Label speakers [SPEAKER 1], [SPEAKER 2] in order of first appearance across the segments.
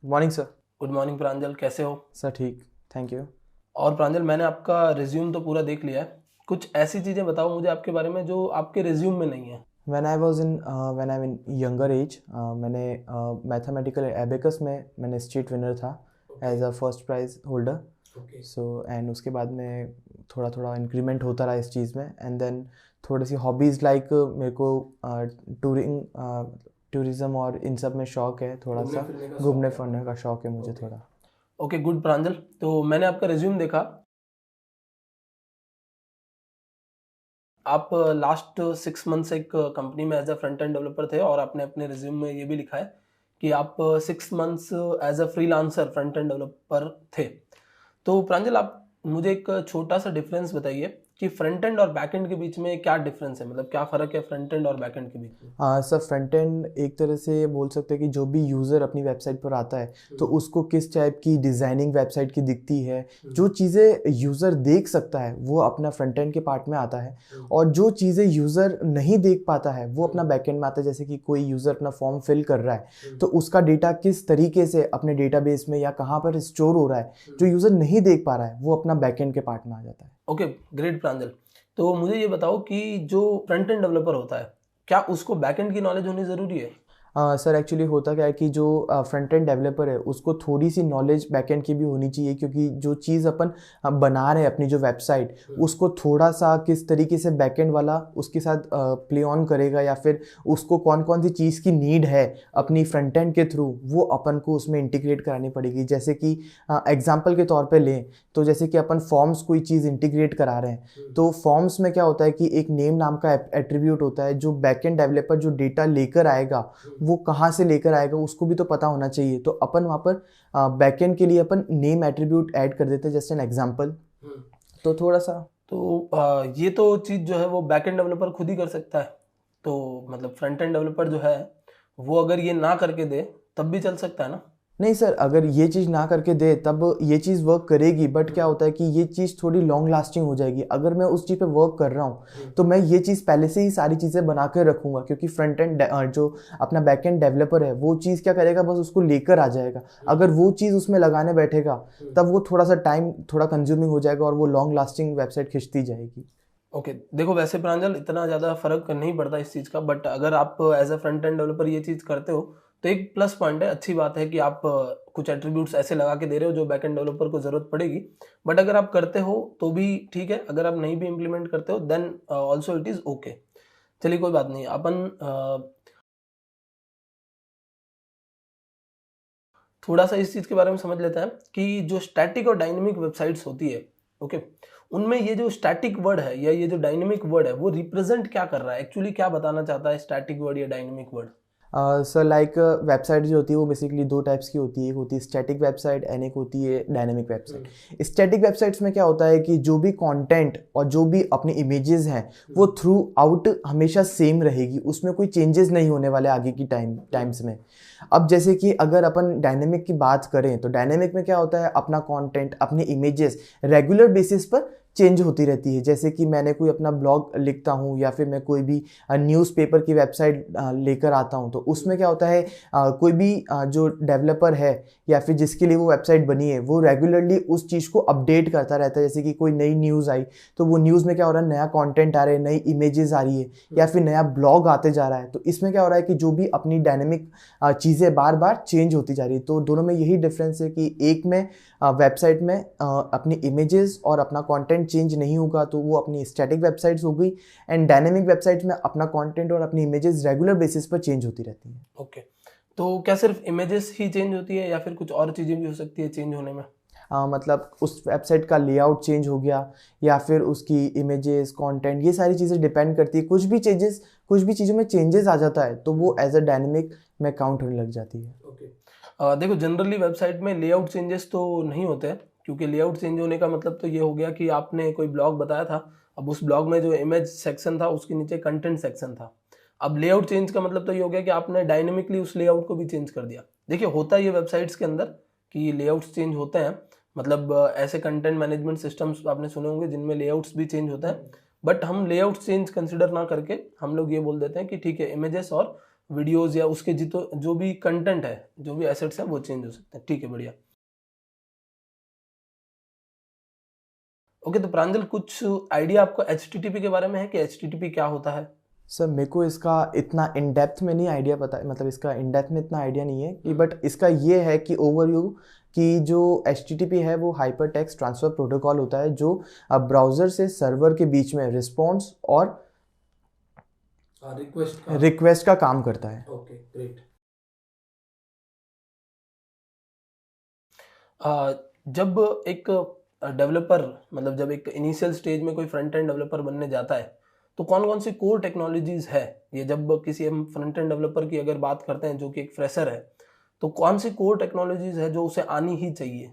[SPEAKER 1] Morning sir.
[SPEAKER 2] Good morning प्रांजल, कैसे हो?
[SPEAKER 1] Sir ठीक, थैंक यू।
[SPEAKER 2] और प्रांजल, मैंने आपका रिज्यूम तो पूरा देख लिया है। कुछ ऐसी चीज़ें बताओ मुझे आपके बारे में जो आपके रिज्यूम में नहीं है।
[SPEAKER 1] When I in younger age, मैंने मैथमेटिकल एबेकस में मैंने स्टेट विनर था
[SPEAKER 2] okay.
[SPEAKER 1] As a first prize holder.
[SPEAKER 2] Okay.
[SPEAKER 1] So and उसके बाद में थोड़ा थोड़ा इंक्रीमेंट होता रहा इस चीज़ में। एंड देन थोड़ी सी हॉबीज़ लाइक मेरे को टूरिंग टूरिज़्म और इन सब में शौक है थोड़ा
[SPEAKER 2] घूमने
[SPEAKER 1] सा।
[SPEAKER 2] फिरने का शौक
[SPEAKER 1] घूमने
[SPEAKER 2] है
[SPEAKER 1] फिरने
[SPEAKER 2] आपको?
[SPEAKER 1] का शौक है मुझे
[SPEAKER 2] ओके।
[SPEAKER 1] थोड़ा।
[SPEAKER 2] ओके, गुड प्रांजल। तो मैंने आपका रिज्यूम देखा। आप लास्ट 6 मंथ से एक कंपनी में as a front end developer थे और आपने अपने रिज्यूम में ये भी लिखा है कि आप 6 months as a freelancer front end developer थे। तो प्रांजल, आप मुझे एक छोटा सा डिफरेंस बताइए कि फ्रंट एंड और बैक एंड के बीच में क्या डिफरेंस है, मतलब क्या फ़र्क है फ्रंट एंड और बैक एंड के बीच में?
[SPEAKER 1] सर फ्रंट एंड एक तरह से बोल सकते हैं कि जो भी यूज़र अपनी वेबसाइट पर आता है तो उसको किस टाइप की डिज़ाइनिंग वेबसाइट की दिखती है, जो चीज़ें यूज़र देख सकता है वो अपना फ्रंट एंड के पार्ट में आता है। और जो चीज़ें यूज़र नहीं देख पाता है वो अपना बैक एंड में आता है। जैसे कि कोई यूज़र अपना फॉर्म फिल कर रहा है तो उसका डेटा किस तरीके से अपने डेटाबेस में या कहाँ पर स्टोर हो रहा है, जो यूज़र नहीं देख पा रहा है वो अपना बैक एंड के पार्ट में आ जाता है।
[SPEAKER 2] ओके, ग्रेट प्रांजल। तो मुझे ये बताओ कि जो फ्रंट एंड डेवलपर होता है, क्या उसको बैक एंड की नॉलेज होनी ज़रूरी है?
[SPEAKER 1] सर एक्चुअली होता क्या है कि जो फ्रंट एंड डेवलपर है उसको थोड़ी सी नॉलेज बैक एंड की भी होनी चाहिए, क्योंकि जो चीज़ अपन बना रहे हैं अपनी जो वेबसाइट उसको थोड़ा सा किस तरीके से बैक एंड वाला उसके साथ प्ले ऑन करेगा, या फिर उसको कौन कौन सी चीज़ की नीड है अपनी फ्रंट एंड के थ्रू वो अपन को उसमें इंटीग्रेट करानी पड़ेगी। जैसे कि एग्जांपल के तौर पे लें तो जैसे कि अपन फॉर्म्स कोई चीज़ इंटीग्रेट करा रहे हैं तो फॉर्म्स में क्या होता है कि एक नेम नाम का एट्रीब्यूट होता है, जो बैक एंड डेवलपर जो डेटा लेकर आएगा वो कहाँ से लेकर आएगा उसको भी तो पता होना चाहिए। तो अपन वहाँ पर बैकएंड के लिए अपन नेम एट्रीब्यूट ऐड कर देते हैं, जस्ट एन एग्जांपल। तो थोड़ा सा
[SPEAKER 2] तो ये तो चीज़ जो है वो बैक एंड डेवलपर खुद ही कर सकता है। तो मतलब फ्रंट एंड डेवलपर जो है वो अगर ये ना करके दे तब भी चल सकता है ना?
[SPEAKER 1] नहीं सर, अगर ये चीज़ ना करके दे तब ये चीज़ वर्क करेगी, बट क्या होता है कि ये चीज़ थोड़ी लॉन्ग लास्टिंग हो जाएगी। अगर मैं उस चीज़ पे वर्क कर रहा हूँ तो मैं ये चीज़ पहले से ही सारी चीज़ें बना कर रखूँगा, क्योंकि फ्रंट एंड जो अपना बैक एंड डेवलपर है वो चीज़ क्या करेगा, बस उसको लेकर आ जाएगा। अगर वो चीज़ उसमें लगाने बैठेगा तब वो थोड़ा सा टाइम थोड़ा कंज्यूमिंग हो जाएगा और वो लॉन्ग लास्टिंग वेबसाइट खिंचती जाएगी।
[SPEAKER 2] ओके, देखो वैसे प्रांजल इतना ज़्यादा फ़र्क नहीं पड़ता इस चीज़ का, बट अगर आप as a front end developer ये चीज़ करते हो तो एक प्लस पॉइंट है, अच्छी बात है कि आप कुछ एट्रीब्यूट्स ऐसे लगा के दे रहे हो जो बैक एंड डेवलपर को ज़रूरत पड़ेगी। बट अगर आप करते हो तो भी ठीक है, अगर आप नहीं भी इम्प्लीमेंट करते हो then also it is okay. चलिए, कोई बात नहीं। अपन थोड़ा सा इस चीज़ के बारे में समझ लेते हैं कि जो स्टैटिक और डायनेमिक वेबसाइट्स होती है, ओके, उनमें ये जो स्टैटिक वर्ड है या ये जो डायनेमिक वर्ड है वो रिप्रेजेंट क्या कर रहा है, एक्चुअली क्या बताना चाहता है स्टैटिक वर्ड या dynamic word?
[SPEAKER 1] Sir like website जो होती है वो बेसिकली दो टाइप्स की होती है। एक होती है स्टैटिक वेबसाइट एंड एक होती है डायनेमिक वेबसाइट। स्टैटिक वेबसाइट्स में क्या होता है कि जो भी कंटेंट और जो भी अपनी इमेजेस हैं वो थ्रू आउट हमेशा सेम रहेगी, उसमें कोई चेंजेस नहीं होने वाले आगे की टाइम्स में। अब जैसे कि अगर अपन डायनेमिक की बात करें तो डायनेमिक में क्या होता है, अपना कंटेंट अपनी इमेजेस रेगुलर बेसिस पर चेंज होती रहती है। जैसे कि मैंने कोई अपना ब्लॉग लिखता हूँ या फिर मैं कोई भी न्यूज़पेपर की वेबसाइट लेकर आता हूँ तो उसमें क्या होता है, कोई भी जो डेवलपर है या फिर जिसके लिए वो वेबसाइट बनी है वो रेगुलरली उस चीज़ को अपडेट करता रहता है। जैसे कि कोई नई न्यूज़ आई तो वो न्यूज़ में क्या हो रहा है, नया कंटेंट आ रहा है, नई इमेजेस आ रही है या फिर नया ब्लॉग आते जा रहा है। तो इसमें क्या हो रहा है कि जो भी अपनी डायनेमिक चीज़ें बार बार चेंज होती जा रही है। तो दोनों में यही डिफरेंस है कि एक में वेबसाइट में अपनी इमेजेस और अपना कंटेंट चेंज नहीं होगा तो वो अपनी स्टैटिक वेबसाइट्स हो गई, एंड डायनेमिक वेबसाइट्स में अपना कंटेंट और अपनी इमेजेस रेगुलर बेसिस पर चेंज होती रहती हैं।
[SPEAKER 2] ओके, तो क्या सिर्फ इमेजेस ही चेंज होती है या फिर कुछ और चीज़ें भी हो सकती है चेंज होने में?
[SPEAKER 1] मतलब उस वेबसाइट का लेआउट चेंज हो गया या फिर उसकी इमेजेस कंटेंट, ये सारी चीज़ें डिपेंड करती है। कुछ भी चीज़ों में चेंजेस आ जाता है तो वो एज अ डायनेमिक में काउंट होने लग जाती है।
[SPEAKER 2] ओके। देखो जनरली वेबसाइट में लेआउट चेंजेस तो नहीं होते हैं, क्योंकि लेआउट चेंज होने का मतलब तो ये हो गया कि आपने कोई ब्लॉग बताया था, अब उस ब्लॉग में जो इमेज सेक्शन था उसके नीचे कंटेंट सेक्शन था। अब लेआउट चेंज का मतलब तो ये हो गया कि आपने डायनेमिकली उस लेआउट को भी चेंज कर दिया। देखिए, होता है ये वेबसाइट्स के अंदर कि लेआउट्स चेंज होते हैं, मतलब ऐसे कंटेंट मैनेजमेंट सिस्टम्स आपने सुने होंगे जिनमें लेआउट्स भी चेंज होते हैं। बट हम लेआउट चेंज कंसिडर ना करके हम लोग ये बोल देते हैं कि ठीक है, इमेजेस और वीडियोस या उसके जो भी कंटेंट है, जो भी एसेट्स हैं वो चेंज हो सकते हैं। ठीक है, बढ़िया। ओके, तो प्रांजल कुछ आइडिया आपको HTTP के बारे में है कि HTTP क्या होता है?
[SPEAKER 1] सर मेरे को इसका इतना इन डेप्थ में नहीं आइडिया पता है, मतलब इसका इन डेप्थ में इतना आइडिया नहीं है कि, बट इसका ये है कि ओवरव्यू कि जो HTTP है वो हाइपर टेक्स्ट ट्रांसफर प्रोटोकॉल होता है जो ब्राउज़र से सर्वर के बीच में रिस्पॉन्स और रिक्वेस्ट का काम करता है।
[SPEAKER 2] Okay, great. जब एक डेवलपर, मतलब जब एक इनिशियल स्टेज में कोई फ्रंट एंड डेवलपर बनने जाता है तो कौन कौन सी कोर टेक्नोलॉजीज है? ये जब किसी हम फ्रंट एंड डेवलपर की अगर बात करते हैं जो कि एक फ्रेशर है, तो कौन सी कोर टेक्नोलॉजीज है जो उसे आनी ही चाहिए?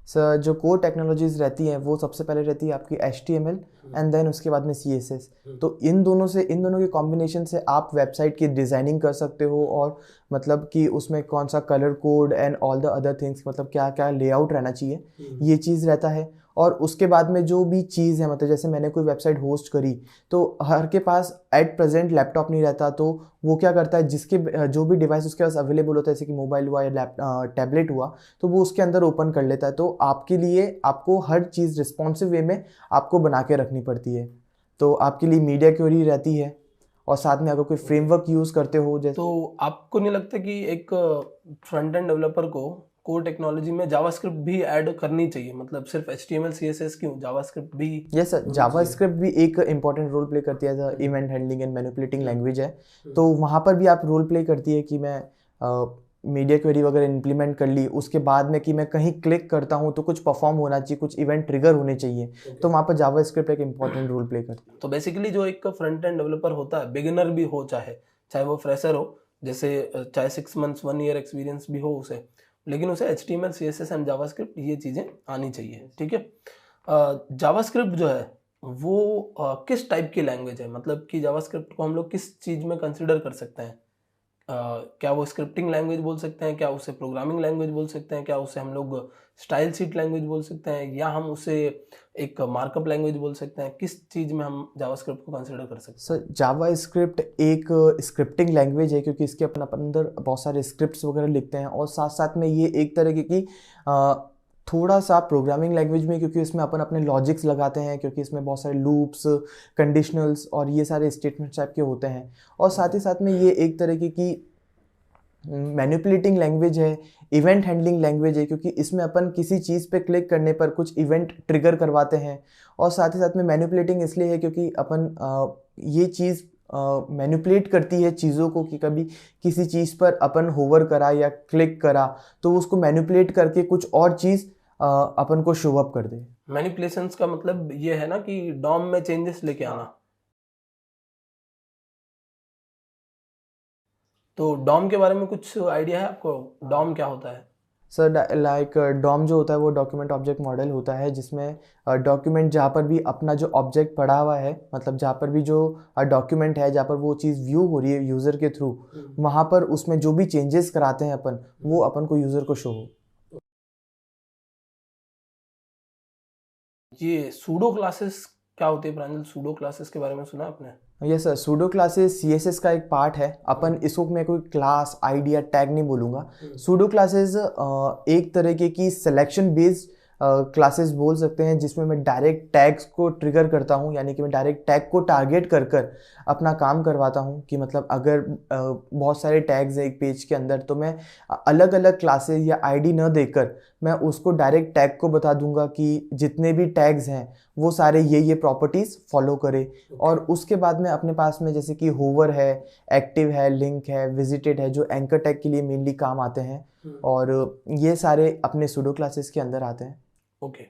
[SPEAKER 1] सर जो कोर टेक्नोलॉजीज रहती हैं वो सबसे पहले रहती है आपकी HTML एंड देन उसके बाद में CSS। तो इन दोनों के कॉम्बिनेशन से आप वेबसाइट की डिज़ाइनिंग कर सकते हो, और मतलब कि उसमें कौन सा colour code and all the other things, मतलब क्या क्या लेआउट रहना चाहिए, ये चीज़ रहता है। और उसके बाद में जो भी चीज़ है, मतलब जैसे मैंने कोई वेबसाइट होस्ट करी तो हर के पास एट प्रेजेंट लैपटॉप नहीं रहता, तो वो क्या करता है, जिसके जो भी डिवाइस उसके पास अवेलेबल होता है, जैसे कि मोबाइल हुआ या टैबलेट हुआ, तो वो उसके अंदर ओपन कर लेता है। तो आपके लिए आपको हर चीज़ रिस्पॉन्सिव वे में आपको बना के रखनी पड़ती है। तो आपके लिए मीडिया क्वेरी रहती है, और साथ में अगर कोई फ्रेमवर्क यूज़ करते हो जैसे,
[SPEAKER 2] तो आपको नहीं लगता कि एक फ्रंट एंड डेवलपर को कोर टेक्नोलॉजी में जावास्क्रिप्ट भी ऐड करनी चाहिए? मतलब सिर्फ HTML CSS क्यों, जावास्क्रिप्ट भी?
[SPEAKER 1] यस सर, जावास्क्रिप्ट भी एक इंपॉर्टेंट रोल प्ले करती है, event handling and manipulating language है। तो वहाँ पर भी आप रोल प्ले करती है कि मैं मीडिया क्वेरी वगैरह इंप्लीमेंट कर ली, उसके बाद में कि मैं कहीं क्लिक करता हूँ तो कुछ परफॉर्म होना चाहिए, कुछ इवेंट ट्रिगर होने चाहिए, तो वहाँ पर जावास्क्रिप्ट एक इंपॉर्टेंट रोल प्ले करती है।
[SPEAKER 2] तो बेसिकली जो एक फ्रंट एंड डेवलपर होता है, बिगिनर भी हो चाहे चाहे वो फ्रेशर हो, जैसे चाहे 6 मंथ्स 1 ईयर एक्सपीरियंस भी हो उसे, लेकिन उसे HTML CSS एंड जावास्क्रिप्ट ये चीज़ें आनी चाहिए। ठीक है। जावास्क्रिप्ट जो है वो किस टाइप की लैंग्वेज है? मतलब कि जावास्क्रिप्ट को हम लोग किस चीज़ में कंसिडर कर सकते हैं? क्या वो स्क्रिप्टिंग लैंग्वेज बोल सकते हैं, क्या उसे प्रोग्रामिंग लैंग्वेज बोल सकते हैं, क्या उसे हम लोग स्टाइल शीट लैंग्वेज बोल सकते हैं, या हम उसे एक मार्कअप लैंग्वेज बोल सकते हैं? किस चीज़ में हम जावास्क्रिप्ट को कंसिडर कर सकते हैं?
[SPEAKER 1] सर जावास्क्रिप्ट एक स्क्रिप्टिंग लैंग्वेज है, क्योंकि इसके अपन अंदर बहुत सारे स्क्रिप्ट्स वगैरह लिखते हैं, और साथ साथ में ये एक तरीके की थोड़ा सा प्रोग्रामिंग लैंग्वेज में, क्योंकि इसमें अपन अपने लॉजिक्स लगाते हैं, क्योंकि इसमें बहुत सारे लूप्स, कंडीशनल्स और ये सारे स्टेटमेंट्स टाइप के होते हैं। और साथ ही साथ में ये एक तरीके की मैनिपुलेटिंग लैंग्वेज है, इवेंट हैंडलिंग लैंग्वेज है, क्योंकि इसमें अपन किसी चीज़ पे क्लिक करने पर कुछ इवेंट ट्रिगर करवाते हैं। और साथ ही साथ में मैनिपुलेटिंग इसलिए है क्योंकि अपन ये चीज़ मैनिपुलेट करती है चीज़ों को, कि कभी किसी चीज़ पर अपन होवर करा या क्लिक करा तो उसको मैनिपुलेट करके कुछ और चीज़ अपन को शो अप कर दे।
[SPEAKER 2] मैनिपुलेशंस का मतलब ये है ना कि डॉम में चेंजेस लेके आना। तो डॉम के बारे में कुछ आइडिया है आपको? डॉम क्या होता है?
[SPEAKER 1] सर लाइक डॉम जो होता है वो डॉक्यूमेंट ऑब्जेक्ट मॉडल होता है, जिसमें डॉक्यूमेंट जहाँ पर भी अपना जो ऑब्जेक्ट पड़ा हुआ है, मतलब जहाँ पर भी जो डॉक्यूमेंट है, जहाँ पर वो चीज़ व्यू हो रही है यूज़र के थ्रू, वहाँ पर उसमें जो भी चेंजेस कराते हैं अपन, वो अपन को यूज़र को शो हो।
[SPEAKER 2] ये सूडो क्लासेस क्या होती है प्रांजल? सूडो क्लासेस के बारे में सुना आपने?
[SPEAKER 1] Yes sir, pseudo classes CSS का एक पार्ट है। अपन इसको मैं कोई क्लास आइडिया टैग नहीं बोलूँगा। सूडो क्लासेस एक तरीके की सिलेक्शन बेस्ड क्लासेस बोल सकते हैं, जिसमें मैं डायरेक्ट टैग्स को ट्रिगर करता हूँ, यानी कि मैं डायरेक्ट टैग को टारगेट कर कर अपना काम करवाता हूँ। कि मतलब अगर बहुत सारे टैग्स हैं एक पेज के अंदर, तो मैं अलग अलग क्लासेस या आईडी न देकर मैं उसको डायरेक्ट टैग को बता दूंगा कि जितने भी टैग्स हैं वो सारे ये प्रॉपर्टीज़ फॉलो करे। और उसके बाद में अपने पास में जैसे कि होवर है, एक्टिव है, लिंक है, विजिटेड है, जो एंकर टैग के लिए मेनली काम आते हैं, और ये सारे अपने सूडो क्लासेस के अंदर आते हैं।
[SPEAKER 2] ओके।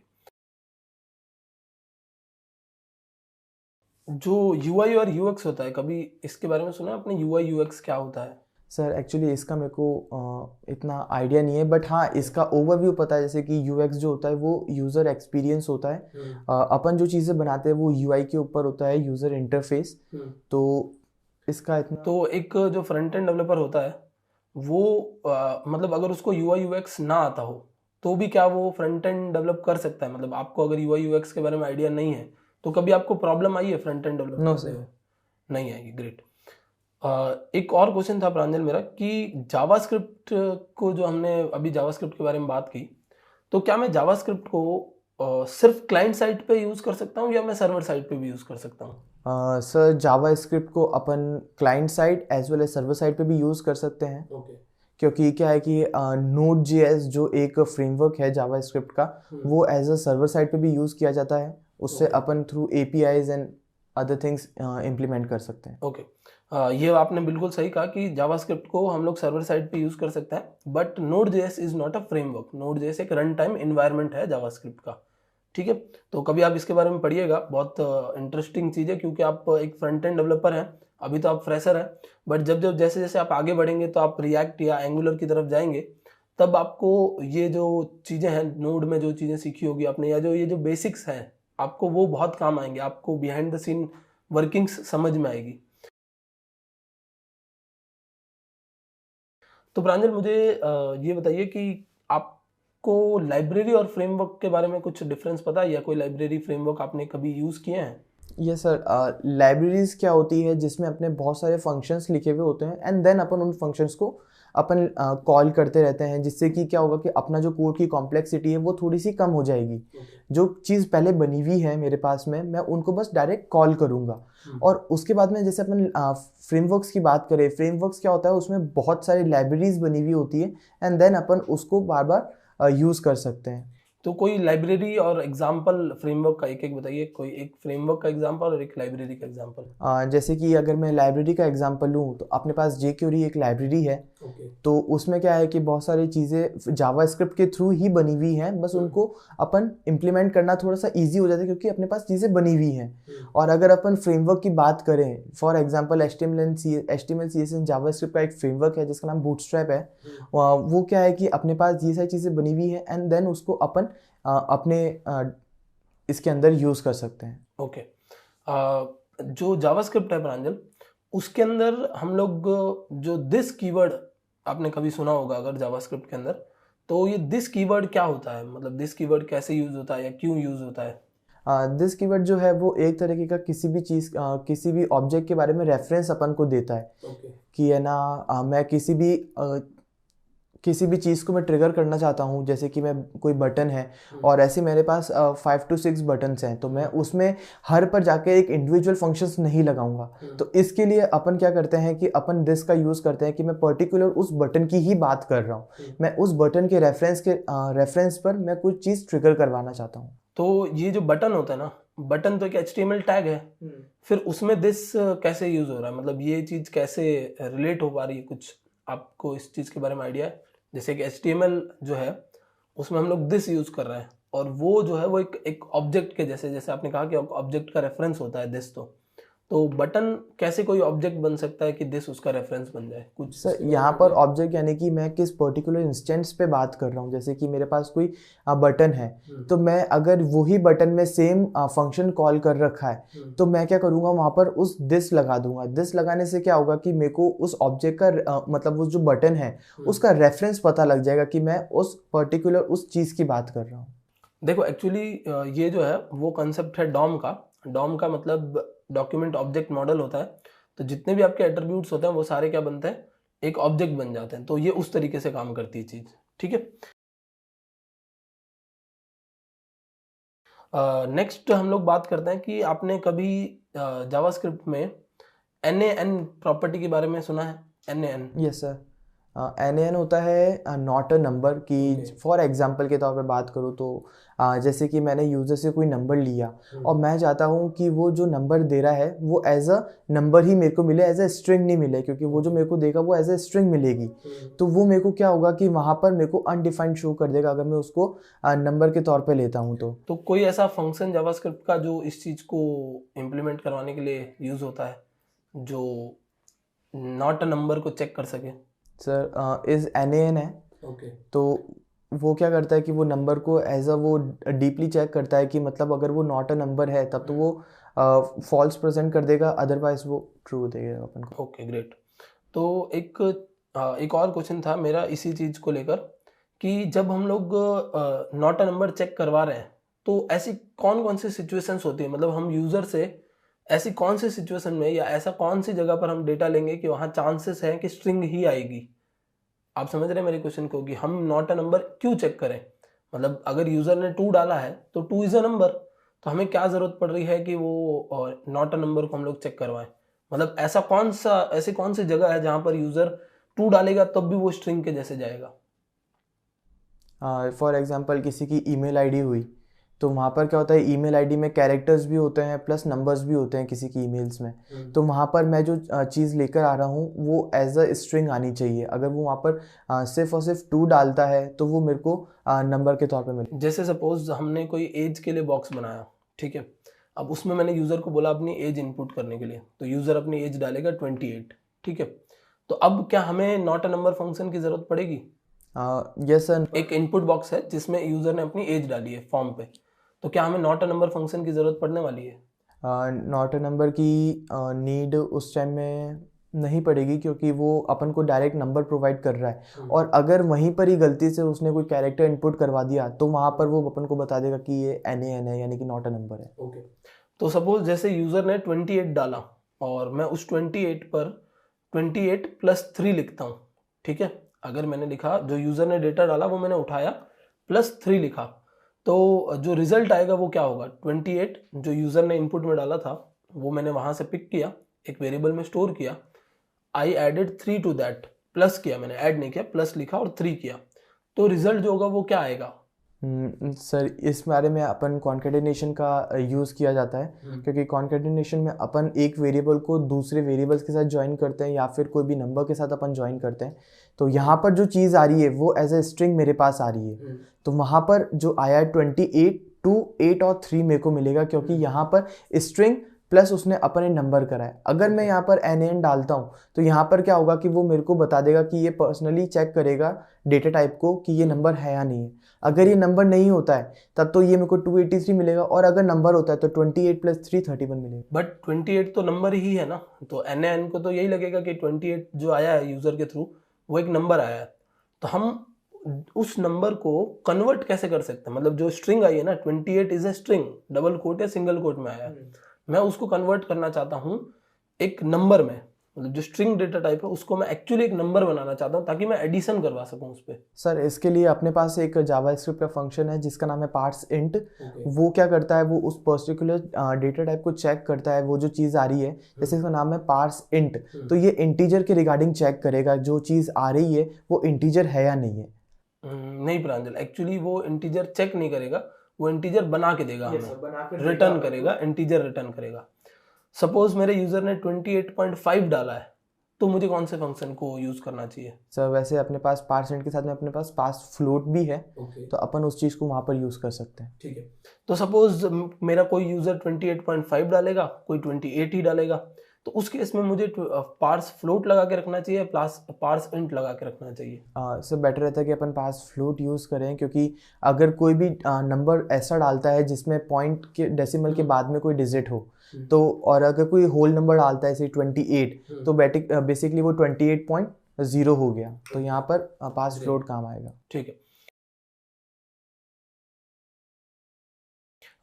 [SPEAKER 2] जो UI और UX होता है, कभी इसके बारे में सुना है आपने? UI UX क्या होता है?
[SPEAKER 1] सर एक्चुअली इसका मेरे को इतना आइडिया नहीं है, बट हाँ इसका ओवरव्यू पता है। जैसे कि UX जो होता है वो यूज़र एक्सपीरियंस होता है। अपन जो चीज़ें बनाते हैं वो UI के ऊपर होता है, यूज़र इंटरफेस। तो इसका इतना
[SPEAKER 2] तो एक जो फ्रंट एंड डेवलपर होता है वो मतलब अगर उसको UI UX ना आता हो तो भी क्या वो फ्रंट एंड डेवलप कर सकता है? मतलब आपको अगर UI UX के बारे में आइडिया नहीं है तो कभी आपको प्रॉब्लम आई है फ्रंट एंड डेवलप
[SPEAKER 1] नो
[SPEAKER 2] करते
[SPEAKER 1] सर।
[SPEAKER 2] हुए? नहीं आई, ग्रेट। एक और क्वेश्चन था प्रांजल मेरा कि जावास्क्रिप्ट को, जो हमने अभी जावास्क्रिप्ट के बारे में बात की, तो क्या मैं जावास्क्रिप्ट को सिर्फ क्लाइंट साइड पे यूज़ कर सकता हूँ या मैं सर्वर साइड पे भी यूज़ कर सकता हूँ?
[SPEAKER 1] सर जावा स्क्रिप्ट को अपन client side as well as server side पे भी यूज़ कर सकते हैं।
[SPEAKER 2] ओके।
[SPEAKER 1] क्योंकि क्या है कि नोड जेएस जो एक फ्रेमवर्क है जावा स्क्रिप्ट का, वो एज अ सर्वर साइड पे भी यूज़ किया जाता है। उससे अपन through APIs and other things implement कर सकते हैं।
[SPEAKER 2] ओके। ये आपने बिल्कुल सही कहा कि जावास्क्रिप्ट को हम लोग सर्वर साइड पे यूज़ कर सकते हैं, but node JS is not a framework. Node JS एक रन टाइम इन्वायरमेंट है जावास्क्रिप्ट का, ठीक है। तो कभी आप इसके बारे में पढ़िएगा, बहुत इंटरेस्टिंग चीज़ है, क्योंकि आप एक फ्रंट एंड डेवलपर हैं, अभी तो आप फ्रेशर हैं, बट जब जब जैसे जैसे आप आगे बढ़ेंगे तो आप रिएक्ट या एंगुलर की तरफ जाएंगे, तब आपको ये जो चीज़ें हैं, नोड में जो चीज़ें सीखी होगी आपने, या जो ये जो बेसिक्स हैं, आपको वो बहुत काम आएंगे, आपको बिहाइंड द सीन वर्किंग्स समझ में आएगी। तो प्रांजल, मुझे ये बताइए कि आपको लाइब्रेरी और फ्रेमवर्क के बारे में कुछ डिफरेंस पता है, या कोई लाइब्रेरी फ्रेमवर्क आपने कभी यूज़ किए हैं?
[SPEAKER 1] ये सर, लाइब्रेरीज क्या होती है जिसमें अपने बहुत सारे फंक्शंस लिखे हुए होते हैं एंड देन अपन उन फंक्शंस को अपन कॉल करते रहते हैं, जिससे कि क्या होगा कि अपना जो कोड की कॉम्प्लेक्सिटी है वो थोड़ी सी कम हो जाएगी। जो चीज़ पहले बनी हुई है मेरे पास में, मैं उनको बस डायरेक्ट कॉल करूँगा। और उसके बाद में जैसे अपन फ्रेमवर्क्स की बात करें, फ्रेमवर्क्स क्या होता है, उसमें बहुत सारी लाइब्रेरीज बनी हुई होती है एंड देन अपन उसको बार बार यूज़ कर सकते हैं।
[SPEAKER 2] तो कोई लाइब्रेरी और एग्जाम्पल फ्रेमवर्क का एक एक बताइए, कोई एक फ्रेमवर्क का एग्जाम्पल और एक लाइब्रेरी का एग्जाम्पल।
[SPEAKER 1] जैसे कि अगर मैं लाइब्रेरी का एग्जांपल लूँ तो अपने पास jQuery एक लाइब्रेरी है। तो उसमें क्या है कि बहुत सारी चीज़ें जावास्क्रिप्ट के थ्रू ही बनी हुई हैं, बस उनको अपन इम्प्लीमेंट करना थोड़ा सा इजी हो जाता है क्योंकि अपने पास चीज़ें बनी हुई हैं। और अगर अपन फ्रेमवर्क की बात करें, for example HTML CSS JavaScript का एक फ्रेमवर्क है जिसका नाम बूटस्ट्रैप है। वो क्या है कि अपने पास ये सारी चीज़ें बनी हुई हैं एंड देन उसको अपन अपने इसके अंदर यूज़ कर सकते हैं।
[SPEAKER 2] ओके। जो जावास्क्रिप्ट है प्रांजल, उसके अंदर हम लोग जो दिस कीवर्ड आपने कभी सुना होगा अगर जावास्क्रिप्ट के अंदर, तो ये दिस कीवर्ड क्या होता है, मतलब दिस कीवर्ड कैसे यूज होता है या क्यों यूज होता है?
[SPEAKER 1] दिस कीवर्ड जो है वो एक तरीके का किसी भी चीज़ किसी भी ऑब्जेक्ट के बारे में रेफरेंस अपन को देता है। कि है ना, मैं किसी भी चीज़ को मैं ट्रिगर करना चाहता हूँ, जैसे कि मैं कोई बटन है और ऐसे मेरे पास 5 to 6 बटन्स हैं, तो मैं उसमें हर पर जाके एक इंडिविजुअल फंक्शंस नहीं लगाऊंगा। तो इसके लिए अपन क्या करते हैं कि अपन दिस का यूज़ करते हैं कि मैं पर्टिकुलर उस बटन की ही बात कर रहा हूँ, मैं उस बटन के रेफरेंस पर मैं कुछ चीज़ ट्रिगर करवाना चाहता हूँ।
[SPEAKER 2] तो ये जो बटन होता है ना, बटन तो एक HTML टैग है, फिर उसमें दिस कैसे यूज हो रहा है, मतलब ये चीज़ कैसे रिलेट हो पा रही है? कुछ आपको इस चीज़ के बारे में आइडिया है? जैसे कि HTML जो है उसमें हम लोग दिस यूज कर रहे हैं, और वो जो है वो एक ऑब्जेक्ट के जैसे, जैसे आपने कहा कि ऑब्जेक्ट का रेफरेंस होता है दिस, तो बटन कैसे कोई ऑब्जेक्ट बन सकता है कि दिस उसका रेफरेंस बन जाए? कुछ
[SPEAKER 1] सर यहाँ पर ऑब्जेक्ट यानी कि मैं किस पर्टिकुलर इंस्टेंस पे बात कर रहा हूँ। जैसे कि मेरे पास कोई बटन है, तो मैं अगर वही बटन में सेम फंक्शन कॉल कर रखा है, तो मैं क्या करूँगा, वहाँ पर उस दिस लगा दूंगा। दिस लगाने से क्या होगा कि मेरे को उस ऑब्जेक्ट का मतलब वो जो बटन है उसका रेफरेंस पता लग जाएगा कि मैं उस पर्टिकुलर उस चीज़ की बात कर रहा हूँ।
[SPEAKER 2] देखो, एक्चुअली ये जो है वो कंसेप्ट है डॉम का। डॉम का मतलब डॉक्यूमेंट ऑब्जेक्ट मॉडल होता है। तो जितने भी आपके एट्रीब्यूट्स होते हैं वो सारे क्या बनते हैं, एक ऑब्जेक्ट बन जाते हैं। तो ये उस तरीके से काम करती है चीज़, ठीक है। नेक्स्ट हम लोग बात करते हैं कि आपने कभी जावास्क्रिप्ट में NaN प्रॉपर्टी के बारे में सुना है? NaN।
[SPEAKER 1] यस सर, NaN होता है नॉट अ नंबर की। फॉर एग्जांपल के तौर पे बात करूँ तो जैसे कि मैंने यूज़र से कोई नंबर लिया और मैं चाहता हूँ कि वो जो नंबर दे रहा है वो एज अ नंबर ही मेरे को मिले, एज अ स्ट्रिंग नहीं मिले, क्योंकि वो जो मेरे को देगा वो एज अ स्ट्रिंग मिलेगी। तो वो मेरे को क्या होगा कि वहाँ पर मेरे को अनडिफाइंड शो कर देगा अगर मैं उसको नंबर के तौर पे लेता हूँ।
[SPEAKER 2] तो कोई ऐसा फंक्शन जावास्क्रिप्ट का जो इस चीज़ को इम्प्लीमेंट करवाने के लिए यूज़ होता है, जो नॉट अ नंबर को चेक कर सके?
[SPEAKER 1] सर इज NaN है।
[SPEAKER 2] ओके।
[SPEAKER 1] तो वो क्या करता है कि वो नंबर को एज अ वो डीपली चेक करता है कि मतलब अगर वो नॉट अ नंबर है तब तो वो फॉल्स प्रेजेंट कर देगा, अदरवाइज वो ट्रू देगा अपन को।
[SPEAKER 2] Okay, great. तो एक और क्वेश्चन था मेरा इसी चीज़ को लेकर कि जब हम लोग नॉट अ नंबर चेक करवा रहे हैं, तो ऐसी कौन कौन सी सिचुएशंस होती है, मतलब हम यूज़र से ऐसी कौन सी सिचुएशन में या ऐसा कौन सी जगह पर हम डेटा लेंगे कि वहां चांसेस है कि स्ट्रिंग ही आएगी? आप समझ रहे हैं मेरे क्वेश्चन को, कि हम नॉट अ नंबर क्यों चेक करें? मतलब अगर यूजर ने 2 डाला है तो 2 इज अ नंबर, तो हमें क्या जरूरत पड़ रही है कि वो नॉट अ नंबर को हम लोग चेक करवाएं? मतलब ऐसी कौन सी जगह है जहां पर यूजर 2 डालेगा तब भी वो स्ट्रिंग के जैसे जाएगा?
[SPEAKER 1] फॉर एग्जांपल किसी की ईमेल आईडी हुई, तो वहाँ पर क्या होता है, ईमेल आईडी में कैरेक्टर्स भी होते हैं प्लस नंबर्स भी होते हैं किसी की ईमेल्स में। तो वहाँ पर मैं जो चीज़ लेकर आ रहा हूँ वो एज अ स्ट्रिंग आनी चाहिए। अगर वो वहाँ पर सिर्फ और सिर्फ 2 डालता है तो वो मेरे को नंबर के तौर पे मिले।
[SPEAKER 2] जैसे सपोज हमने कोई एज के लिए बॉक्स बनाया, ठीक है, अब उसमें मैंने यूजर को बोला अपनी एज इनपुट करने के लिए, तो यूजर अपनी एज डालेगा 28, ठीक है। तो अब क्या हमें नॉट अ नंबर फंक्शन की जरूरत पड़ेगी?
[SPEAKER 1] Yes sir.
[SPEAKER 2] एक इनपुट बॉक्स है जिसमें यूजर ने अपनी एज डाली है फॉर्म पे, तो क्या हमें नॉट अ नंबर फंक्शन की जरूरत पड़ने वाली है?
[SPEAKER 1] नॉट अ नंबर की नीड उस टाइम में नहीं पड़ेगी, क्योंकि वो अपन को डायरेक्ट नंबर प्रोवाइड कर रहा है। और अगर वहीं पर ही गलती से उसने कोई कैरेक्टर इनपुट करवा दिया तो वहाँ पर वो अपन को बता देगा कि ये NaN है, यानी कि नॉट अ नंबर है।
[SPEAKER 2] ओके। तो सपोज जैसे यूजर ने 28 डाला और मैं उस 28 पर 28 प्लस 3 लिखता हूँ, ठीक है। अगर मैंने लिखा, जो यूजर ने डेटा डाला वो मैंने उठाया, प्लस 3 लिखा, तो जो रिजल्ट आएगा वो क्या होगा? 28 जो यूजर ने इनपुट में डाला था वो मैंने वहां से पिक किया, एक वेरिएबल में स्टोर किया, I added 3 to that, plus किया, मैंने ऐड नहीं किया, प्लस लिखा और 3 किया, तो रिजल्ट जो होगा वो क्या आएगा?
[SPEAKER 1] सर इस बारे में अपन कॉन्केटिनेशन का यूज़ किया जाता है, क्योंकि कॉन्केटिनेशन में अपन एक वेरिएबल को दूसरे वेरिएबल्स के साथ ज्वाइन करते हैं या फिर कोई भी नंबर के साथ अपन ज्वाइन करते हैं। तो यहाँ पर जो चीज़ आ रही है वो एज ए स्ट्रिंग मेरे पास आ रही है। तो वहाँ पर जो आया 28 2 8 और 3 मेरे को मिलेगा, क्योंकि यहाँ पर स्ट्रिंग प्लस उसने अपने नंबर करा है। अगर मैं यहाँ पर NaN डालता हूँ तो यहाँ पर क्या होगा कि वो मेरे को बता देगा कि ये पर्सनली चेक करेगा डेटा टाइप को कि ये नंबर है या नहीं है। अगर ये नंबर नहीं होता है तब तो ये मेरे को 283 मिलेगा, और अगर नंबर होता है तो 28 प्लस 3 31 मिलेगा।
[SPEAKER 2] बट 28 तो नंबर ही है ना, तो NaN को तो यही लगेगा कि 28 जो आया है यूजर के थ्रू वो एक नंबर आया है। तो हम उस नंबर को कन्वर्ट कैसे कर सकते हैं? मतलब जो स्ट्रिंग आई है ना, 28 is a string, double quote या सिंगल कोट में आया है, मैं उसको कन्वर्ट करना चाहता हूँ एक नंबर में। मतलब जो स्ट्रिंग डेटा टाइप है उसको मैं एक्चुअली एक नंबर बनाना चाहता हूँ ताकि मैं एडिशन करवा सकूँ उस पर।
[SPEAKER 1] सर इसके लिए अपने पास एक जावास्क्रिप्ट का फंक्शन है जिसका नाम है parseInt। वो क्या करता है, वो उस पर्टिकुलर डेटा टाइप को चेक करता है, वो जो चीज़ आ रही है, जैसे इसका नाम है parseInt, तो ये इंटीजर के रिगार्डिंग चेक करेगा जो चीज़ आ रही है वो इंटीजर है या नहीं है।
[SPEAKER 2] नहीं प्रांजल, एक्चुअली वो इंटीजर चेक नहीं करेगा, वो इंटीजर बना के देगा हमें, रिटर्न करेगा, इंटीजर रिटर्न करेगा। सपोज मेरे यूजर ने 28.5 डाला है, तो मुझे कौन से फंक्शन को यूज करना चाहिए?
[SPEAKER 1] सर वैसे अपने पास parseInt के साथ में अपने पास पास फ्लोट भी है, तो अपन उस चीज़ को वहाँ पर यूज़ कर सकते हैं।
[SPEAKER 2] ठीक है। तो सपोज मेरा कोई यूजर 28.5 डालेगा, कोई 28 ही डालेगा, तो उस केस में मुझे पार्स फ्लोट लगा के रखना चाहिए, प्लस पार्स इंट लगा के रखना चाहिए?
[SPEAKER 1] सर बेटर रहता है कि अपन पास फ्लोट यूज़ करें, क्योंकि अगर कोई भी नंबर ऐसा डालता है जिसमें पॉइंट के डेसिमल के बाद में कोई डिजिट हो, तो और अगर कोई होल नंबर डालता है जैसे 28, तो बेसिकली वो 28.0 हो गया, तो यहाँ पर पास फ्लोट काम आएगा।
[SPEAKER 2] ठीक है।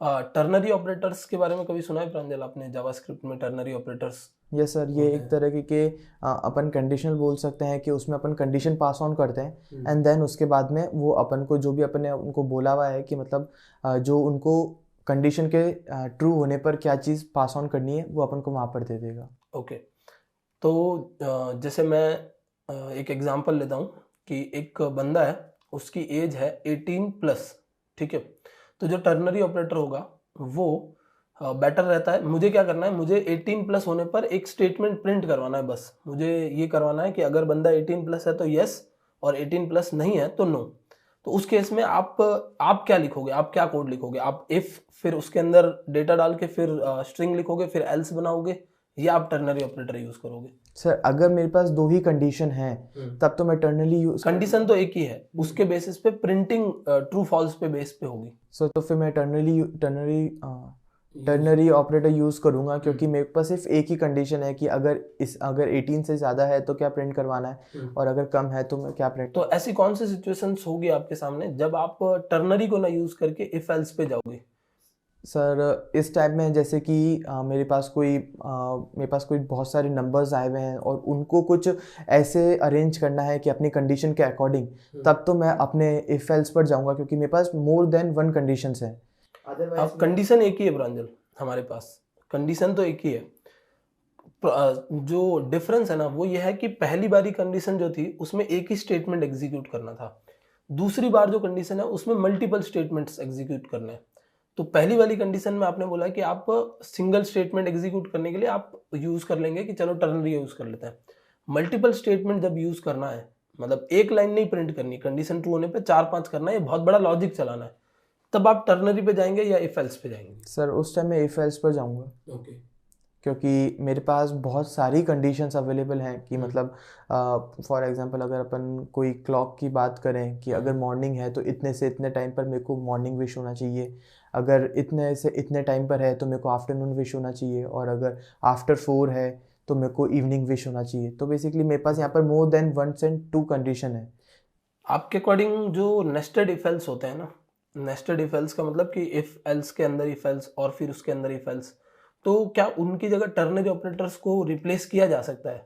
[SPEAKER 2] टर्नरी ऑपरेटर्स के बारे में कभी सुना है प्रांजल आपने? जावास्क्रिप्ट में टर्नरी ऑपरेटर्स?
[SPEAKER 1] यस सर, ये एक तरह के अपन कंडीशनल बोल सकते हैं कि उसमें अपन कंडीशन पास ऑन करते हैं, एंड देन उसके बाद में वो अपन को जो भी अपन ने उनको बोला हुआ है कि मतलब जो उनको कंडीशन के ट्रू होने पर क्या चीज़ पास ऑन करनी है वो अपन को वहाँ पर दे देगा।
[SPEAKER 2] ओके। तो जैसे मैं एक एग्जांपल लेता हूँ कि एक बंदा है, उसकी एज है 18+, ठीक है। तो जो टर्नरी ऑपरेटर होगा वो बेटर रहता है। मुझे क्या करना है, मुझे 18+ होने पर एक स्टेटमेंट प्रिंट करवाना है, बस मुझे ये करवाना है कि अगर बंदा 18+ है तो यस, और 18+ नहीं है तो नो। तो उस केस में आप क्या लिखोगे, आप क्या कोड लिखोगे? आप इफ फिर उसके अंदर डेटा डाल के फिर स्ट्रिंग लिखोगे, फिर एल्स बनाओगे, या आप टर्नरी ऑपरेटर यूज करोगे?
[SPEAKER 1] सर अगर मेरे पास 2 ही कंडीशन है तब तो मैं टर्नरी यूज,
[SPEAKER 2] कंडीशन तो एक ही है, उसके बेसिस पे प्रिंटिंग ट्रू फॉल्स पे बेस पे होगी।
[SPEAKER 1] सो तो फिर मैं टर्नरी ऑपरेटर यूज करूंगा, क्योंकि मेरे पास सिर्फ एक ही कंडीशन है कि अगर 18 से ज़्यादा है तो क्या प्रिंट करवाना है, और अगर कम है तो मैं क्या प्रिंट।
[SPEAKER 2] तो ऐसी कौन सी सिचुएशंस होगी आपके सामने जब आप टर्नरी को ना यूज करके इफ एल्स पे जाओगे?
[SPEAKER 1] सर इस टाइप में जैसे कि मेरे पास कोई बहुत सारे नंबर्स आए हुए हैं और उनको कुछ ऐसे अरेंज करना है कि अपनी कंडीशन के अकॉर्डिंग, तब तो मैं अपने इफ एल्स पर जाऊंगा, क्योंकि मेरे पास मोर देन वन कंडीशंस हैं।
[SPEAKER 2] अब कंडीशन एक ही है प्रांजल, हमारे पास कंडीशन तो एक ही है। जो डिफरेंस है ना वो ये है कि पहली बारी कंडीशन जो थी उसमें एक ही स्टेटमेंट एग्जीक्यूट करना था, दूसरी बार जो कंडीशन है उसमें मल्टीपल स्टेटमेंट्स एग्जीक्यूट करने हैं। तो पहली वाली कंडीशन में आपने बोला कि आप सिंगल स्टेटमेंट एग्जीक्यूट करने के लिए आप यूज कर लेंगे कि चलो टर्नरी यूज कर लेते हैं। मल्टीपल स्टेटमेंट जब यूज करना है, मतलब एक लाइन नहीं प्रिंट करनी, कंडीशन ट्रू होने पे 4-5 करना है, ये बहुत बड़ा लॉजिक चलाना है, तब आप टर्नरी पे जाएंगे या इफ एल्स पे जाएंगे?
[SPEAKER 1] सर उस टाइम मैं इफ एल्स पर जाऊंगा।
[SPEAKER 2] ओके।
[SPEAKER 1] क्योंकि मेरे पास बहुत सारी कंडीशंस अवेलेबल हैं कि मतलब फॉर एग्जांपल अगर अपन कोई क्लॉक की बात करें कि अगर मॉर्निंग है तो इतने से इतने टाइम पर मेरे को मॉर्निंग विश होना चाहिए, अगर इतने से इतने टाइम पर है तो मेरे को आफ्टरनून विश होना चाहिए, और अगर आफ्टर 4 है तो मेरे को इवनिंग विश होना चाहिए। तो बेसिकली मेरे पास यहाँ पर मोर देन 1 से 2 कंडीशन है।
[SPEAKER 2] आपके अकॉर्डिंग जो नेस्टेड इफ एल्स होते हैं ना, नेस्टेड इफ एल्स का मतलब कि इफ एल्स के अंदर इफ एल्स और फिर उसके अंदर इफ एल्स, तो क्या उनकी जगह टर्नरी ऑपरेटर्स को रिप्लेस किया जा सकता है?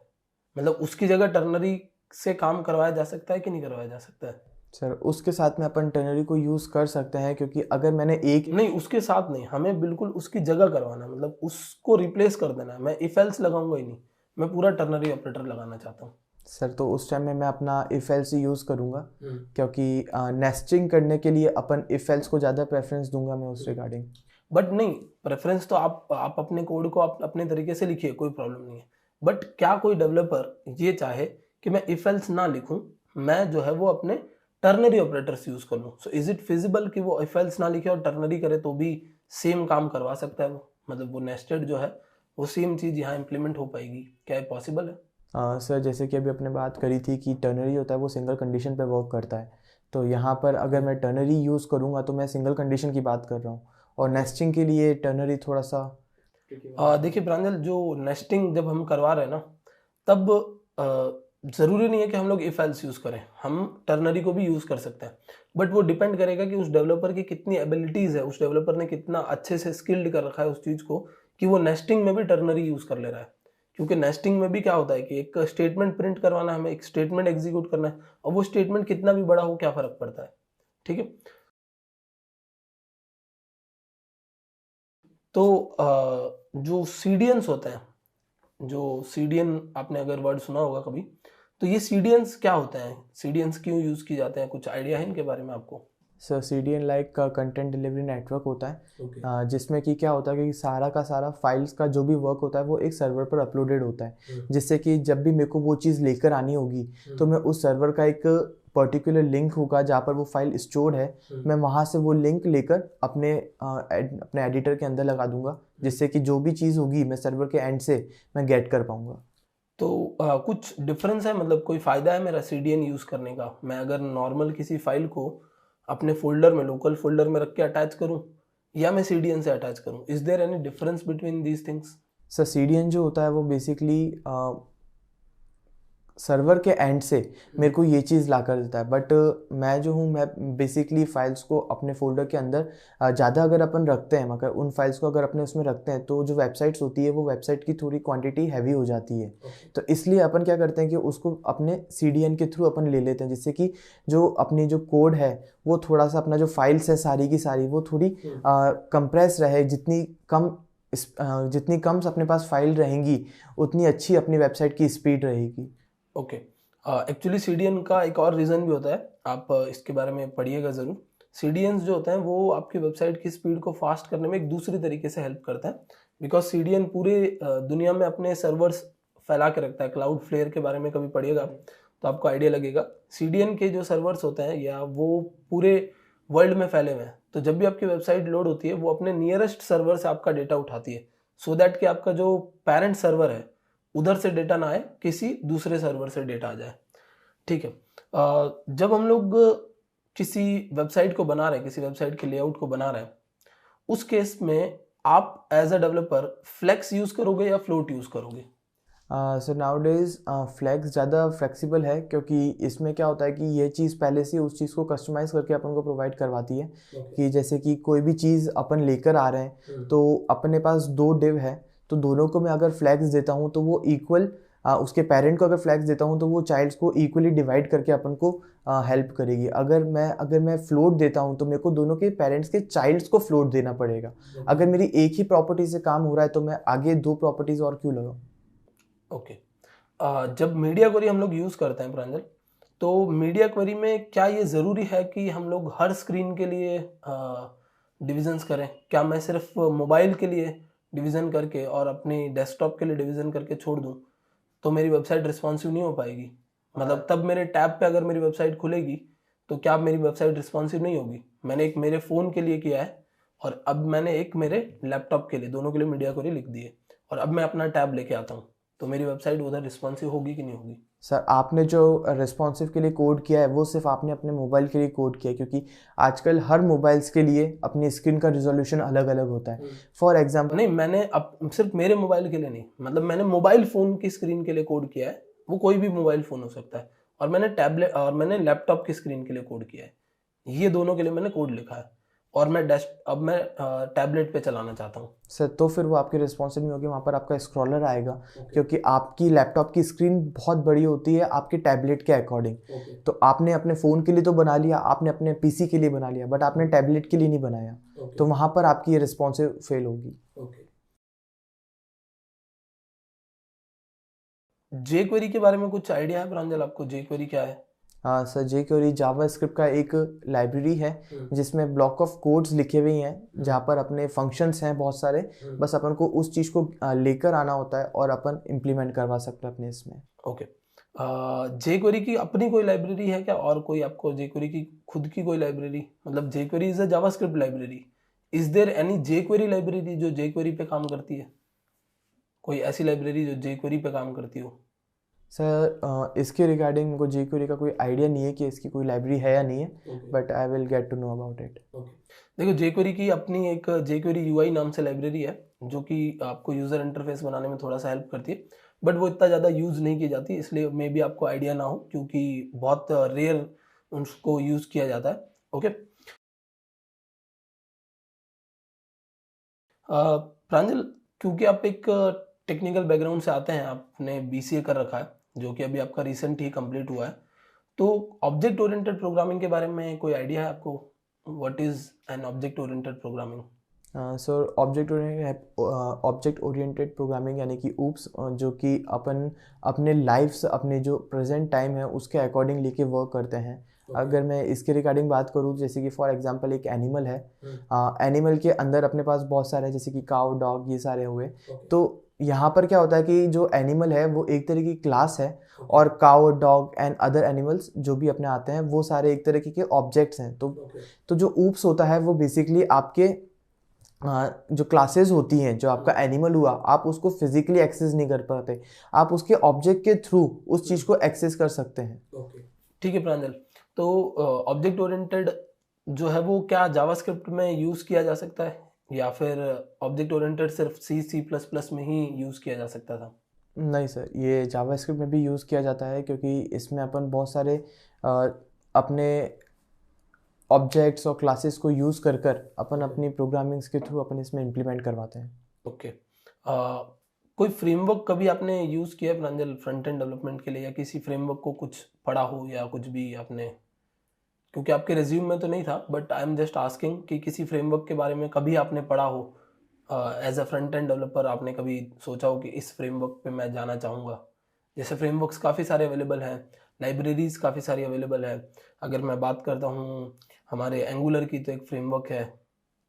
[SPEAKER 2] मतलब उसकी जगह टर्नरी से काम करवाया जा सकता है कि नहीं करवाया जा सकता है?
[SPEAKER 1] सर उसके साथ में अपन टर्नरी को यूज़ कर सकते हैं, क्योंकि अगर मैंने एक
[SPEAKER 2] नहीं, उसके साथ नहीं, हमें बिल्कुल उसकी जगह करवाना है, मतलब उसको रिप्लेस कर देना है। मैं इफ एल्स लगाऊंगा ही नहीं, मैं पूरा टर्नरी ऑपरेटर लगाना चाहता हूँ।
[SPEAKER 1] सर तो उस टाइम में मैं अपना इफ एल्स ही यूज़ करूँगा, क्योंकि नेस्टिंग करने के लिए अपन इफ एल्स को ज़्यादा प्रेफरेंस दूंगा मैं उस रिगार्डिंग।
[SPEAKER 2] बट नहीं, प्रेफरेंस तो आप अपने कोड को आप अपने तरीके से लिखिए, कोई प्रॉब्लम नहीं है। बट क्या कोई डेवलपर ये चाहे कि मैं इफ एल्स ना लिखूं, मैं जो है वो अपने टर्नरी ऑपरेटर्स यूज कर लूं? सो इज इट फिजिबल कि वो इफ एल्स ना लिखे और टर्नरी करे तो भी सेम काम करवा सकता है वो? मतलब वो नेस्टेड जो है वो सेम चीज यहाँ इंप्लीमेंट हो पाएगी? क्या ये पॉसिबल है?
[SPEAKER 1] सर जैसे कि अभी अपने बात करी थी कि टर्नरी होता है वो सिंगल कंडीशन पे वर्क करता है, तो यहाँ पर अगर मैं टर्नरी यूज़ करूँगा तो मैं सिंगल कंडीशन की बात कर रहा हूँ, और नेस्टिंग के लिए टर्नरी थोड़ा सा
[SPEAKER 2] देखिए प्रांजल, जो नेस्टिंग जब हम करवा रहे हैं ना, तब जरूरी नहीं है कि हम लोग इफ एल्स यूज करें, हम टर्नरी को भी यूज कर सकते हैं। बट वो डिपेंड करेगा कि उस डेवलपर की कितनी एबिलिटीज है, उस डेवलपर ने कितना अच्छे से स्किल्ड कर रखा है उस चीज को कि वो नेस्टिंग में भी टर्नरी यूज कर ले रहा है। क्योंकि नेस्टिंग में भी क्या होता है कि एक स्टेटमेंट प्रिंट करवाना है, हमें एक स्टेटमेंट एग्जीक्यूट करना है, और वो स्टेटमेंट कितना भी बड़ा हो क्या फर्क पड़ता है? ठीक है। तो जो सीडीएन्स होते हैं, जो सीडीएन आपने अगर वर्ड सुना होगा कभी, तो ये सीडीएन्स क्या होते हैं, सीडीएन्स क्यों यूज किए जाते हैं, कुछ आइडिया है इनके बारे में आपको?
[SPEAKER 1] सर CDN लाइक का कंटेंट डिलीवरी नेटवर्क होता है, जिसमें कि क्या होता है कि सारा का सारा फाइल्स का जो भी वर्क होता है वो एक सर्वर पर अपलोडेड होता है, जिससे कि जब भी मेरे को वो चीज़ लेकर आनी होगी तो मैं उस सर्वर का एक पर्टिकुलर लिंक होगा जहाँ पर वो फाइल स्टोर्ड है, मैं वहाँ से वो लिंक लेकर अपने एडिटर के अंदर लगा दूंगा, जिससे कि जो भी चीज़ होगी मैं सर्वर के एंड से मैं गेट कर पाऊंगा।
[SPEAKER 2] तो कुछ डिफरेंस है, मतलब कोई फ़ायदा है मेरा सीडीएन यूज़ करने का? मैं अगर नॉर्मल किसी फाइल को अपने फोल्डर में, लोकल फोल्डर में रख के अटैच करूं, या मैं सीडीएन से अटैच करूं? Is there any difference between these things?
[SPEAKER 1] Sir CDN जो होता है वो बेसिकली सर्वर के एंड से मेरे को ये चीज़ ला कर देता है, बट मैं जो हूँ मैं बेसिकली फ़ाइल्स को अपने फोल्डर के अंदर ज़्यादा अगर अपन रखते हैं, मगर उन फाइल्स को अगर अपने उसमें रखते हैं तो जो वेबसाइट्स होती है वो वेबसाइट की थोड़ी क्वांटिटी हैवी हो जाती है। तो इसलिए अपन क्या करते हैं कि उसको अपने CDN के थ्रू अपन ले लेते हैं, जिससे कि जो अपनी जो कोड है वो थोड़ा सा, अपना जो फाइल्स है सारी की सारी वो थोड़ी कंप्रेस रहे, जितनी कम अपने पास फाइल रहेंगी उतनी अच्छी अपनी वेबसाइट की स्पीड रहेगी।
[SPEAKER 2] ओके। एक्चुअली सीडीएन का एक और रीज़न भी होता है, आप इसके बारे में पढ़िएगा ज़रूर। सीडीएन्स जो होते हैं वो आपकी वेबसाइट की स्पीड को फास्ट करने में एक दूसरी तरीके से हेल्प करते हैं, बिकॉज सीडीएन पूरे दुनिया में अपने सर्वर्स फैला के रखता है। क्लाउड फ्लेयर के बारे में कभी पढ़िएगा तो आपको आइडिया लगेगा। सीडीएन के जो सर्वर्स होते हैं या वो पूरे वर्ल्ड में फैले हुए हैं, तो जब भी आपकी वेबसाइट लोड होती है वो अपने नियरेस्ट सर्वर से आपका डेटा उठाती है, सो दैट कि आपका जो पेरेंट सर्वर है उधर से डेटा ना आए, किसी दूसरे सर्वर से डेटा आ जाए। ठीक है। जब हम लोग किसी वेबसाइट को बना रहे हैं, किसी वेबसाइट के लेआउट को बना रहे हैं, उस केस में आप as a developer flex use करोगे या फ्लोट यूज करोगे?
[SPEAKER 1] सो नाउ डेज फ्लैक्स ज़्यादा फ्लेक्सिबल है, क्योंकि इसमें क्या होता है कि ये चीज़ पहले से उस चीज़ को कस्टमाइज़ करके अपन को प्रोवाइड करवाती है। कि जैसे कि कोई भी चीज़ अपन लेकर आ रहे हैं तो अपने पास 2 डिव है, तो दोनों को मैं अगर फ्लैग्स देता हूँ तो वो इक्वल, उसके पेरेंट को अगर फ्लैग्स देता हूँ तो वो चाइल्ड्स को इक्वली डिवाइड करके अपन को हेल्प करेगी। अगर मैं फ्लोट देता हूँ तो मेरे को दोनों के पेरेंट्स के चाइल्ड्स को फ्लोट देना पड़ेगा। अगर मेरी एक ही प्रॉपर्टी से काम हो रहा है तो मैं आगे 2 प्रॉपर्टीज़ और क्यों लगाऊँ?
[SPEAKER 2] ओके। जब मीडिया क्वेरी हम लोग यूज़ करते हैं प्रांजल, तो मीडिया क्वेरी में क्या ये ज़रूरी है कि हम लोग हर स्क्रीन के लिए डिविजन्स करें? क्या मैं सिर्फ मोबाइल के लिए डिवीज़न करके और अपनी डेस्कटॉप के लिए डिवीज़न करके छोड़ दूं तो मेरी वेबसाइट रिस्पॉन्सिव नहीं हो पाएगी? मतलब तब मेरे टैब पे अगर मेरी वेबसाइट खुलेगी तो क्या मेरी वेबसाइट रिस्पॉन्सिव नहीं होगी? मैंने एक मेरे फ़ोन के लिए किया है और अब मैंने एक मेरे लैपटॉप के लिए, दोनों के लिए मीडिया क्वेरी लिख दी है और अब मैं अपना टैब लेके आता हूँ, तो मेरी वेबसाइट उधर रिस्पॉन्सिव होगी कि नहीं होगी?
[SPEAKER 1] सर, आपने जो रिस्पॉन्सिव के लिए कोड किया है वो सिर्फ आपने अपने मोबाइल के लिए कोड किया है, क्योंकि आजकल हर मोबाइल्स के लिए अपनी स्क्रीन का रिजोल्यूशन अलग अलग होता है। फॉर एग्जांपल,
[SPEAKER 2] नहीं, मैंने अब सिर्फ मेरे मोबाइल के लिए नहीं, मतलब मैंने मोबाइल फ़ोन की स्क्रीन के लिए कोड किया है, वो कोई भी मोबाइल फ़ोन हो सकता है, और मैंने टैबलेट और मैंने लैपटॉप की स्क्रीन के लिए कोड किया है। ये दोनों के लिए मैंने कोड लिखा है और अब मैं टैबलेट पे चलाना चाहता हूँ।
[SPEAKER 1] सर तो फिर वो आपकी रिस्पॉन्सिव नहीं होगी, वहाँ पर आपका स्क्रॉलर आएगा। क्योंकि आपकी लैपटॉप की स्क्रीन बहुत बड़ी होती है आपके टैबलेट के अकॉर्डिंग। तो आपने अपने फ़ोन के लिए तो बना लिया, आपने अपने पीसी के लिए बना लिया, बट आपने टैबलेट के लिए नहीं बनाया। तो वहाँ पर आपकी ये रिस्पॉन्सिव फेल होगी।
[SPEAKER 2] जे क्वेरी के बारे में कुछ आइडिया है प्रांजल आपको? जे क्वेरी क्या है?
[SPEAKER 1] हाँ सर, jQuery जावास्क्रिप्ट का एक लाइब्रेरी है जिसमें ब्लॉक ऑफ कोड्स लिखे हुए हैं, जहाँ पर अपने फंक्शंस हैं बहुत सारे। बस अपन को उस चीज़ को लेकर आना होता है और अपन इम्प्लीमेंट करवा सकते हैं अपने इसमें।
[SPEAKER 2] ओके। जे क्वेरी की अपनी कोई लाइब्रेरी है क्या, और कोई आपको जे क्वेरी की खुद की कोई लाइब्रेरी? मतलब jQuery is a JavaScript library, is there any jQuery library जो जे क्वेरी पे काम करती है? कोई ऐसी लाइब्रेरी जो जे क्वेरी पे काम करती हो?
[SPEAKER 1] सर इसके रिगार्डिंग मेरे को jQuery का कोई आइडिया नहीं है कि इसकी कोई लाइब्रेरी है या नहीं है, but I will get to know about it.
[SPEAKER 2] देखो, जे क्वेरी की अपनी एक जे क्वेरी यूआई नाम से लाइब्रेरी है जो कि आपको यूज़र इंटरफेस बनाने में थोड़ा सा हेल्प करती है, बट वो इतना ज़्यादा यूज़ नहीं की जाती, इसलिए मे भी आपको आइडिया ना हो, क्योंकि बहुत रेयर उसको यूज़ किया जाता है। ओके। प्रांजल, क्योंकि आप एक टेक्निकल बैकग्राउंड से आते हैं, आपने बीसीए कर रखा है जो कि अभी आपका रिसेंट ही कंप्लीट हुआ है, तो ऑब्जेक्ट ओरिएंटेड प्रोग्रामिंग के बारे में कोई आइडिया है आपको? What is an object oriented programming?
[SPEAKER 1] Sir object oriented programming यानी कि ऊप्स, जो कि अपन अपने लाइफ अपने जो प्रेजेंट टाइम है उसके अकॉर्डिंग लेके वर्क करते हैं। अगर मैं इसके रिगार्डिंग बात करूँ, जैसे कि फॉर एग्जांपल एक एनिमल है, एनिमल के अंदर अपने पास बहुत सारे जैसे कि काउ, डॉग, ये सारे हुए। तो यहाँ पर क्या होता है कि जो एनिमल है वो एक तरह की क्लास है, और cow, dog and other animals जो भी अपने आते हैं वो सारे एक तरीके के ऑब्जेक्ट्स हैं। तो जो ऊप्स होता है वो बेसिकली आपके जो क्लासेस होती हैं, जो आपका एनिमल हुआ, आप उसको फिजिकली एक्सेस नहीं कर पाते, आप उसके ऑब्जेक्ट के थ्रू उस चीज़ को एक्सेस कर सकते हैं।
[SPEAKER 2] ठीक है प्रांजल, तो ऑब्जेक्ट ओरिएंटेड जो है वो क्या जावास्क्रिप्ट में यूज़ किया जा सकता है, या फिर ऑब्जेक्ट ओरिएंटेड सिर्फ सी प्लस प्लस में ही यूज़ किया जा सकता था?
[SPEAKER 1] नहीं सर, ये जावास्क्रिप्ट में भी यूज़ किया जाता है, क्योंकि इसमें अपन बहुत सारे अपने ऑब्जेक्ट्स और क्लासेस को यूज़ कर कर अपन अपनी प्रोग्रामिंग्स के थ्रू अपन इसमें इम्प्लीमेंट करवाते हैं।
[SPEAKER 2] ओके। कोई फ्रेमवर्क कभी आपने यूज़ किया है प्रांजल फ्रंट एंड डेवलपमेंट के लिए, या किसी फ्रेमवर्क को कुछ पढ़ा हो या कुछ भी आपने? क्योंकि आपके रिज्यूम में तो नहीं था, but I am just asking कि किसी फ्रेमवर्क के बारे में कभी आपने पढ़ा हो, as a front end developer आपने कभी सोचा हो कि इस फ्रेमवर्क पे मैं जाना चाहूँगा? जैसे फ्रेमवर्क्स काफ़ी सारे अवेलेबल हैं, लाइब्रेरीज काफ़ी सारी अवेलेबल है। अगर मैं बात करता हूँ हमारे एंगुलर की, तो एक फ्रेमवर्क है,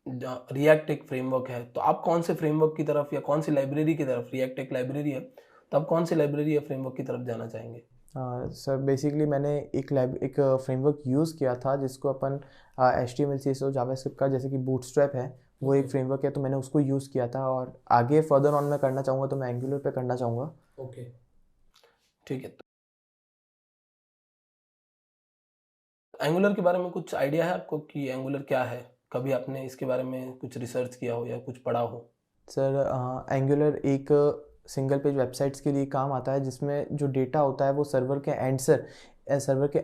[SPEAKER 2] रिएक्ट एक फ्रेमवर्क है, तो आप कौन से फ्रेमवर्क की तरफ या कौन सी लाइब्रेरी की तरफ, रिएक्ट एक लाइब्रेरी है, तो आप कौन सी लाइब्रेरी या फ्रेमवर्क की तरफ जाना चाहेंगे?
[SPEAKER 1] सर बेसिकली मैंने एक फ्रेमवर्क यूज़ किया था जिसको अपन HTML CSS जावास्क्रिप्ट का, जैसे कि बूटस्ट्रैप है, वो एक फ्रेमवर्क है, तो मैंने उसको यूज़ किया था। और आगे फर्दर ऑन मैं करना चाहूँगा तो मैं एंगुलर पे करना चाहूँगा।
[SPEAKER 2] ओके, ठीक है। एंगुलर के बारे में कुछ आइडिया है आपको कि एंगुलर क्या है? कभी आपने इसके बारे में कुछ रिसर्च किया हो या कुछ पढ़ा हो?
[SPEAKER 1] सर एंगुलर एक सिंगल पेज वेबसाइट्स के लिए काम आता है, जिसमें जो डेटा होता है वो सर्वर के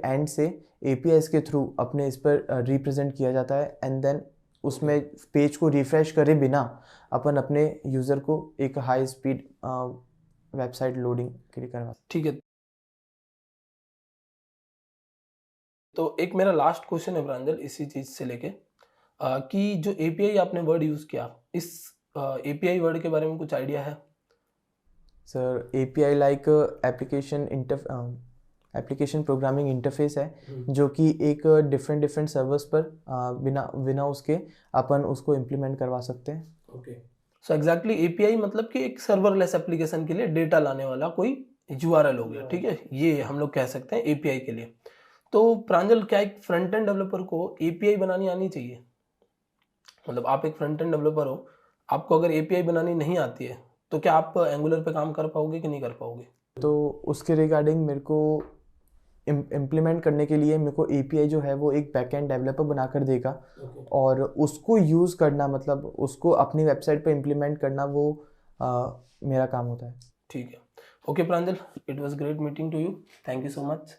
[SPEAKER 1] एंड से APIs के थ्रू अपने इस पर रिप्रेजेंट किया जाता है, एंड देन उसमें पेज को रिफ्रेश करे बिना अपन अपने यूज़र को एक हाई स्पीड वेबसाइट लोडिंग के लिए करवा।
[SPEAKER 2] ठीक है, तो एक मेरा लास्ट क्वेश्चन है प्रांजल इसी चीज से लेके कि जो API आपने वर्ड यूज किया, इस API वर्ड के बारे में कुछ आइडिया है?
[SPEAKER 1] Sir API like application programming interface है, जो कि एक डिफरेंट सर्वर्स पर बिना उसके अपन उसको इम्प्लीमेंट करवा सकते हैं।
[SPEAKER 2] ओके, सो एग्जैक्टली API मतलब कि एक सर्वरलेस एप्लीकेशन के लिए डेटा लाने वाला कोई URL हो गया, ठीक है, ये हम लोग कह सकते हैं API के लिए। तो प्रांजल, क्या एक फ्रंट एंड डेवलपर को API बनानी आनी चाहिए? मतलब आप एक फ्रंट एंड डेवलपर हो, आपको अगर API बनानी नहीं आती है तो क्या आप एंगुलर पे काम कर पाओगे कि नहीं कर पाओगे?
[SPEAKER 1] तो उसके रिगार्डिंग मेरे को इम्प्लीमेंट करने के लिए मेरे को API जो है वो एक बैकएंड डेवलपर बनाकर देगा, और उसको यूज़ करना, मतलब उसको अपनी वेबसाइट पे इम्प्लीमेंट करना, वो मेरा काम होता है।
[SPEAKER 2] ठीक है, okay Pranjal, it was great meeting to you, thank you so much.